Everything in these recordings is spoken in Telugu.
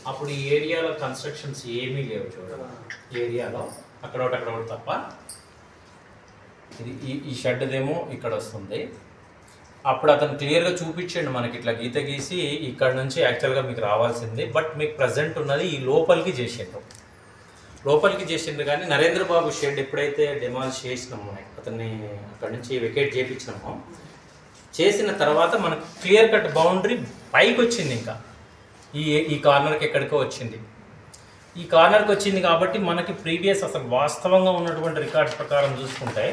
అప్పుడు ఈ ఏరియాలో కన్స్ట్రక్షన్స్ ఏమీ లేవు చూడండి. ఏరియాలో అక్కడ ఒకటి తప్ప. ఇది ఈ షెడ్దేమో ఇక్కడ వస్తుంది. అప్పుడు అతను క్లియర్గా చూపించండి మనకి ఇట్లా గీత గీసి ఇక్కడ నుంచి యాక్చువల్గా మీకు రావాల్సింది. బట్ మీకు ప్రజెంట్ ఉన్నది ఈ లోపలికి చేసిండ్రు కానీ నరేంద్ర బాబు షెడ్ ఎప్పుడైతే డెమాలిష్ చేసినామో అతన్ని అక్కడ నుంచి వెకేట్ చేయించినామో చేసిన తర్వాత మనకు క్లియర్ కట్ బౌండరీ పైకి వచ్చింది. ఇంకా ఈ కార్నర్కి ఎక్కడికో వచ్చింది. ఈ కార్నర్కి వచ్చింది కాబట్టి మనకి ప్రీవియస్ అసలు వాస్తవంగా ఉన్నటువంటి రికార్డ్స్ ప్రకారం చూసుకుంటే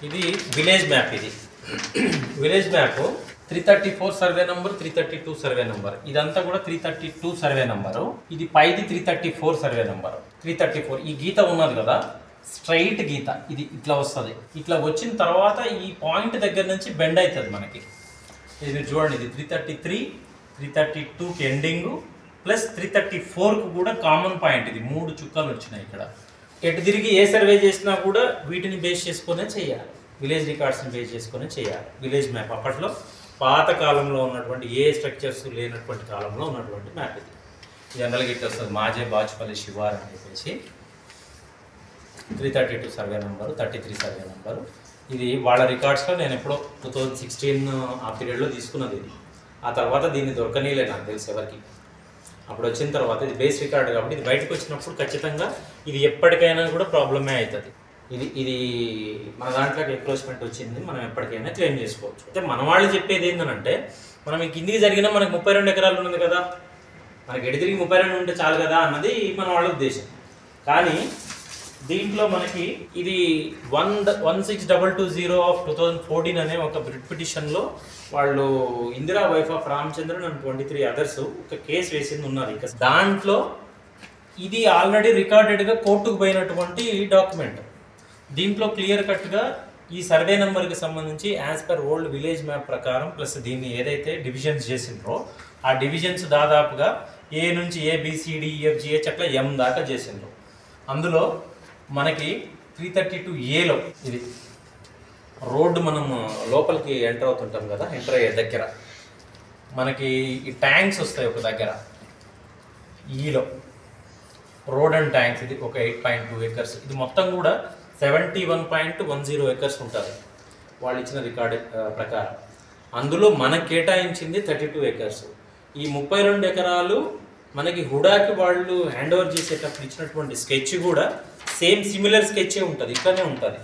ఇది విలేజ్ మ్యాప్. ఇది village map 334 survey number, 332 survey number. ఇదంతా కూడా 332 సర్వే నెంబరు. ఇది పైది 334 సర్వే నెంబరు. 334 ఈ గీత ఉన్నది కదా, స్ట్రైట్ గీత ఇది ఇట్లా వస్తుంది. ఇట్లా వచ్చిన తర్వాత ఈ పాయింట్ దగ్గర నుంచి బెండ్ అవుతుంది మనకి. ఇది మీరు చూడండి, ఇది 333, 332కి ఎండింగు ప్లస్ 334కు కూడా కామన్ పాయింట్. ఇది 3 చుక్కలు వచ్చినాయి ఇక్కడ. ఎటు తిరిగి ఏ సర్వే చేసినా కూడా వీటిని బేస్ చేసుకునే చేయాలి, విలేజ్ రికార్డ్స్ని బేస్ చేసుకునే చేయాలి. విలేజ్ మ్యాప్ అప్పట్లో పాత కాలంలో ఉన్నటువంటి ఏ స్ట్రక్చర్స్ లేనటువంటి కాలంలో ఉన్నటువంటి మ్యాప్ ఇది. జనరల్గా ఇట్లా వస్తుంది, మాజే బాచుపల్లి శివార్ అని చెప్పేసి. 332 సర్వే నెంబరు, 33 సర్వే నెంబరు. ఇది వాళ్ళ రికార్డ్స్లో నేను ఎప్పుడో 2016 ఆ పీరియడ్లో తీసుకున్నది ఇది. ఆ తర్వాత దీన్ని దొరకనీలే నాకు తెలిసి ఎవరికి. అప్పుడు వచ్చిన తర్వాత ఇది బేస్ రికార్డు కాబట్టి ఇది బయటకు వచ్చినప్పుడు ఖచ్చితంగా ఇది ఎప్పటికైనా కూడా ప్రాబ్లమే అవుతుంది. ఇది మన దాంట్లోకి ఎంక్రోచ్మెంట్ వచ్చింది, మనం ఎప్పటికైనా క్లెయిమ్ చేసుకోవచ్చు. అయితే మన వాళ్ళు చెప్పేది ఏంటంటే మనం ఈ కిందికి జరిగినా మనకు 32 ఎకరాలు ఉన్నది కదా, మనకి ఎడి తిరిగి 32 ఉంటే చాలు కదా అన్నది మన వాళ్ళ ఉద్దేశం. కానీ దీంట్లో మనకి ఇది 16220 ఆఫ్ 2014 అనే ఒక బ్రిట్ పిటిషన్లో వాళ్ళు Indira wife of Ramachandran and 23 others ఒక కేసు వేసింది ఉన్నది. ఇంకా దాంట్లో ఇది ఆల్రెడీ రికార్డెడ్గా కోర్టుకు పోయినటువంటి డాక్యుమెంట్. దీంట్లో క్లియర్ కట్గా ఈ సర్వే నెంబర్కి సంబంధించి as per old village map ప్రకారం ప్లస్ దీన్ని ఏదైతే డివిజన్స్ చేసిండ్రో ఆ డివిజన్స్ దాదాపుగా ఏ నుంచి ABCDEFGH అట్లా M దాకా చేసిండ్రు. అందులో మనకి 332Aలో ఇది రోడ్డు మనం లోపలికి ఎంటర్ అవుతుంటాం కదా, ఎంటర్ అయ్యే దగ్గర మనకి ఈ ట్యాంక్స్ వస్తాయి ఒక దగ్గర. ఈలో రోడ్ అండ్ ట్యాంక్స్ ఇది ఒక 8.2 ఎకర్స్. ఇది మొత్తం కూడా 71.10 ఎకర్స్ ఉంటుంది వాళ్ళు ఇచ్చిన రికార్డు ప్రకారం. అందులో మనకు కేటాయించింది 32 ఎకర్స్. ఈ 32 ఎకరాలు మనకి హుడాకి వాళ్ళు హ్యాండ్ ఓవర్ చేసేటప్పుడు ఇచ్చినటువంటి స్కెచ్ కూడా సేమ్ సిమిలర్ స్కెచ్చే ఉంటుంది, ఇట్లానే ఉంటుంది.